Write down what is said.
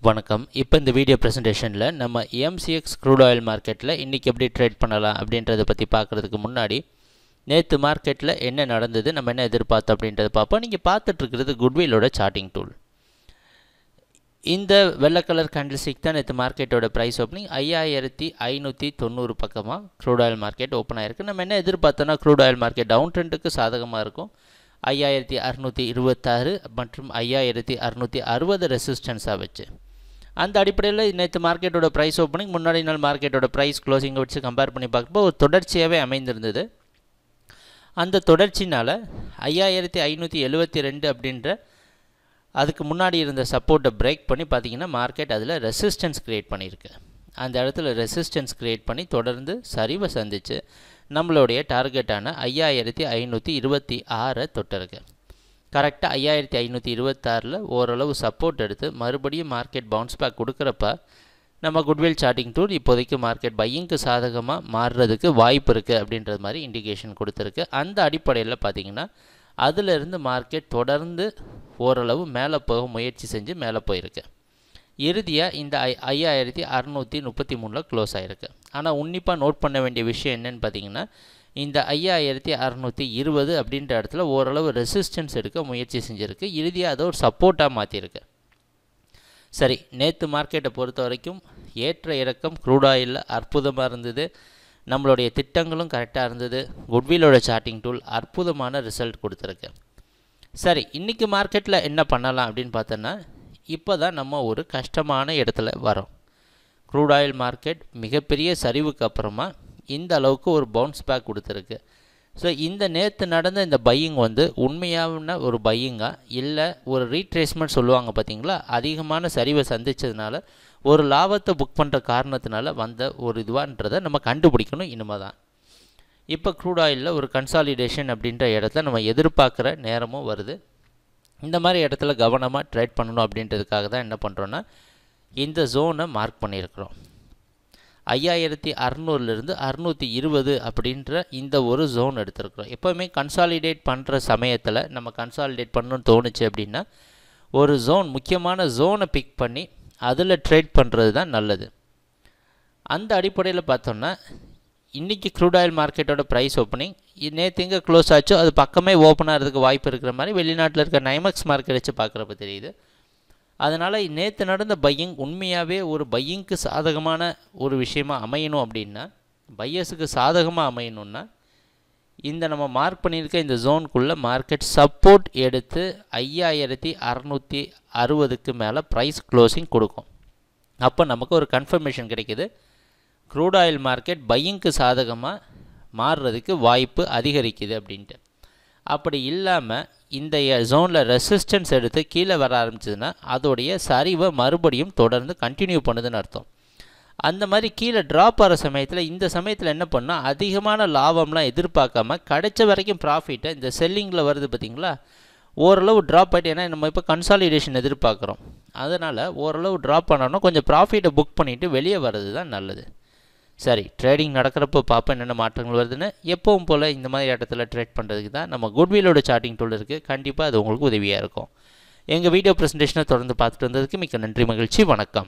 வணக்கம். இப்போ இந்த வீடியோ பிரசன்டேஷனில் நம்ம MCX க்ரூட் ஆயில் மார்க்கெட்டில் இன்றைக்கி எப்படி ட்ரேட் பண்ணலாம் அப்படின்றத பற்றி பார்க்குறதுக்கு முன்னாடி நேற்று மார்க்கெட்டில் என்ன நடந்தது, நம்ம என்ன எதிர்பார்த்தோம் அப்படின்றத பார்ப்போம். நீங்கள் பார்த்துட்ருக்கிறது குட்வில்லோட சார்ட்டிங் டூல். இந்த வெள்ளை கலர் கேண்டில்ஸ்டிக் தான் நேற்று மார்க்கெட்டோட ப்ரைஸ் ஓப்பனிங் 5590 பக்கமாக க்ரூட் ஆயில் மார்க்கெட் ஓப்பன் ஆகிருக்கு. நம்ம என்ன எதிர்பார்த்தோன்னா க்ரூட் ஆயில் மார்க்கெட் டவுன் ட்ரெண்டுக்கு சாதகமாக இருக்கும். 5626 மற்றும் 5660 ரெசிஸ்டன்ஸாக வச்சு அந்த அடிப்படையில் நேற்று மார்க்கெட்டோட ப்ரைஸ் ஓப்பனிங் முன்னாடி நாள் மார்க்கெட்டோட ப்ரைஸ் க்ளோசிங்கை வச்சு கம்பேர் பண்ணி பார்க்கும்போது ஒரு தொடர்ச்சியாகவே அமைந்திருந்தது. அந்த தொடர்ச்சினால் 5572 அப்படின்ற அதுக்கு முன்னாடி இருந்த சப்போர்ட்டை பிரேக் பண்ணி பார்த்திங்கன்னா மார்க்கெட் அதில் ரெசிஸ்டன்ஸ் க்ரியேட் பண்ணியிருக்கு. அந்த இடத்துல ரெசிஸ்டன்ஸ் க்ரியேட் பண்ணி தொடர்ந்து சரிவை சந்தித்து நம்மளுடைய டார்கெட்டான 5526 தொட்டிருக்கு. கரெக்டாக 5526 ஓரளவு சப்போர்ட் எடுத்து மறுபடியும் மார்க்கெட் பவுன்ஸ் பேக் கொடுக்குறப்ப நம்ம குட்வில் சார்ட்டிங் டூல் இப்போதைக்கு மார்க்கெட் பையிங்க்கு சாதகமாக மாறுறதுக்கு வாய்ப்பு இருக்குது அப்படின்றது மாதிரி இண்டிகேஷன் கொடுத்துருக்கு. அந்த அடிப்படையில் பார்த்திங்கன்னா அதிலிருந்து மார்க்கெட் தொடர்ந்து ஓரளவு மேலே போக முயற்சி செஞ்சு மேலே போயிருக்கு. இறுதியாக இந்த 5633 க்ளோஸ் ஆகிருக்கு. ஆனால் உன்னிப்பாக நோட் பண்ண வேண்டிய விஷயம் என்னென்னு பார்த்திங்கன்னா இந்த 5620 அப்படின்ற இடத்துல ஓரளவு ரெசிஸ்டன்ஸ் எடுக்க முயற்சி செஞ்சுருக்கு. இறுதியாக அதை ஒரு சப்போர்ட்டாக மாற்றிருக்கு. சரி, நேற்று மார்க்கெட்டை பொறுத்த வரைக்கும் ஏற்ற இறக்கம் க்ரூட் ஆயிலில் அற்புதமாக இருந்தது. நம்மளுடைய திட்டங்களும் கரெக்டாக இருந்தது. குட்வில்லோட சார்ட்டிங் டூல் அற்புதமான ரிசல்ட் கொடுத்துருக்கு. சரி, இன்றைக்கி மார்க்கெட்டில் என்ன பண்ணலாம் அப்படின்னு பார்த்தோன்னா இப்போ தான் நம்ம ஒரு கஷ்டமான இடத்துல வரோம். க்ரூட் ஆயில் மார்க்கெட் மிகப்பெரிய சரிவுக்கு அப்புறமா இந்த அளவுக்கு ஒரு பவுன்ஸ் பேக் கொடுத்துருக்கு. ஸோ இந்த நேற்று நடந்த இந்த பையிங் உண்மையான ஒரு பையிங்கா இல்லை ஒரு ரீட்ரேஸ்மெண்ட் சொல்லுவாங்க பார்த்தீங்களா, அதிகமான சரிவை சந்தித்ததுனால ஒரு லாபத்தை புக் பண்ணுற காரணத்தினால வந்த ஒரு இதுவான்றதை நம்ம கண்டுபிடிக்கணும். இனிமே தான் இப்போ க்ரூட் ஆயிலில் ஒரு கன்சாலிடேஷன் அப்படின்ற இடத்துல நம்ம எதிர்பார்க்குற நேரமும் வருது. இந்த மாதிரி இடத்துல கவனமாக ட்ரேட் பண்ணணும் அப்படின்றதுக்காக தான் என்ன பண்ணுறோன்னா இந்த ஜோனை மார்க் பண்ணியிருக்கிறோம். 5600 620 அப்படின்ற இந்த ஒரு ஜோன் எடுத்துருக்குறோம். எப்போவுமே கன்சாலிடேட் பண்ணுற சமயத்தில் நம்ம கன்சாலிடேட் பண்ணணும்னு தோணுச்சு அப்படின்னா ஒரு ஜோன், முக்கியமான ஜோனை பிக் பண்ணி அதில் ட்ரேட் பண்ணுறது தான் நல்லது. அந்த அடிப்படையில் பார்த்தோம்னா இன்றைக்கி க்ரூட் ஆயில் மார்க்கெட்டோட ப்ரைஸ் ஓப்பனிங் நேற்று எங்கே க்ளோஸ் ஆச்சோ அது பக்கமே ஓப்பன் ஆகிறதுக்கு வாய்ப்பு இருக்கிற மாதிரி வெளிநாட்டில் இருக்க நைமக்ஸ் மார்க்கெட் வச்சு பார்க்குறப்ப தெரியுது. அதனால் நேற்று நடந்த பையிங் உண்மையாகவே ஒரு பையிங்க்கு சாதகமான ஒரு விஷயமாக அமையணும் அப்படின்னா, பையர்ஸுக்கு சாதகமாக அமையணுன்னா இந்த நம்ம மார்க் பண்ணியிருக்க இந்த ஜோனுக்குள்ளே மார்க்கெட் சப்போர்ட் எடுத்து 5660க்கு மேலே ப்ரைஸ் க்ளோசிங் கொடுக்கும். அப்போ நமக்கு ஒரு கன்ஃபர்மேஷன் கிடைக்கிது க்ரூட் ஆயில் மார்க்கெட் பையிங்க்கு சாதகமாக மாறுறதுக்கு வாய்ப்பு அதிகரிக்குது அப்படின்ட்டு. அப்படி இல்லாமல் இந்த ஜோனில் ரெசிஸ்டன்ஸ் எடுத்து கீழே வர ஆரம்பிச்சதுன்னா அதோடைய சரிவை மறுபடியும் தொடர்ந்து கண்டினியூ பண்ணுதுன்னு அர்த்தம். அந்த மாதிரி கீழே ட்ராப் ஆகிற சமயத்தில் இந்த சமயத்தில் என்ன பண்ணால் அதிகமான லாபம்லாம் எதிர்பார்க்காம கிடைச்ச வரைக்கும் ப்ராஃபிட்டை இந்த செல்லிங்கில் வருது பார்த்திங்களா, ஓரளவு ட்ராப் ஆகிட்டு, ஏன்னா நம்ம இப்போ கன்சாலிடேஷன் எதிர்பார்க்குறோம். அதனால் ஓரளவு ட்ராப் பண்ணோன்னா கொஞ்சம் ப்ராஃபிட்டை புக் பண்ணிவிட்டு வெளியே வர்றது தான் நல்லது. சரி, ட்ரேடிங் நடக்கிறப்போ பார்ப்போம் என்னென்ன மாற்றங்கள் வருதுன்னு. எப்பவும் போல் இந்த மாதிரி இடத்துல ட்ரேட் பண்ணுறதுக்கு தான் நம்ம குட்வில்லோட சார்ட்டிங் டூல் இருக்குது. கண்டிப்பாக அது உங்களுக்கு உதவியாக இருக்கும். எங்கள் வீடியோ ப்ரெசன்டேஷனை தொடர்ந்து பார்த்துட்டு வந்ததுக்கு மிக்க நன்றி, மகிழ்ச்சி, வணக்கம்.